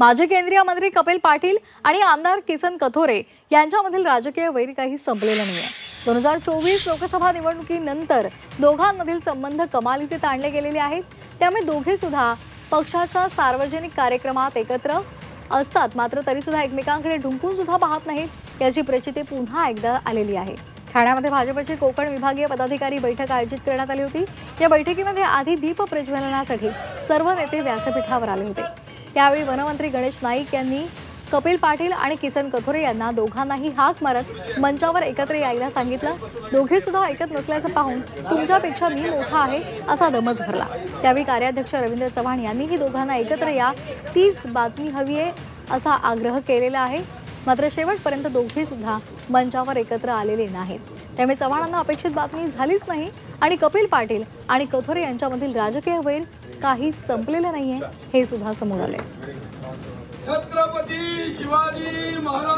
माजी केंद्रीय मंत्री कपिल पाटील आणि आमदार किसन कथोरे यांच्यामधील राजकीय वैर काही संपलेलं नाहीये। 2024 लोकसभा निवडणुकीनंतर दोघांमधील संबंध कमालीचे ताणले गेलेले आहेत। त्यामुळे दोघे सुद्धा पक्षाच्या सार्वजनिक कार्यक्रमात एकत्र असतात, मात्र तरी सुद्धा एकमेकांकडे ढुंकून सुद्धा पाहत नाहीत। याची प्रचिती पुन्हा एकदा आलेली आहे। ठाण्यामध्ये भाजपची कोकण विभागीय पदाधिकारी बैठक आयोजित करण्यात आली होती। या बैठकीमध्ये आधी दीप प्रज्वलनासाठी सर्व नेते व्यासपीठावर आले होते। त्यावेळी वनमंत्री गणेश नाईक यांनी कपिल पाटील आणि किसन कथोरे यांना दोघांनाही हाक मारत मंचावर एकत्र यायला सांगितलं। दोघे सुद्धा ऐकत नसल्याचं पाहून तुमच्यापेक्षा मी मोठा आहे असा दमच भरला। त्यावेळी कार्याध्यक्ष रवींद्र चव्हाण यांनीही दोघांना एकत्र या, तीच बातमी हवी आहे असा आग्रह केलेला आहे। मात्र शेवटपर्यंत दोघे सुद्धा मंचावर एकत्र आलेले नाहीत। त्यामुळे चव्हाणांना अपेक्षित बातमी झालीच नाही आणि कपिल पाटील आणि कथोरे यांच्यामधील राजकीय वैर काही संपलेले नाहीये हे सुद्धा समोर आले। छत्रपती शिवाजी महाराज।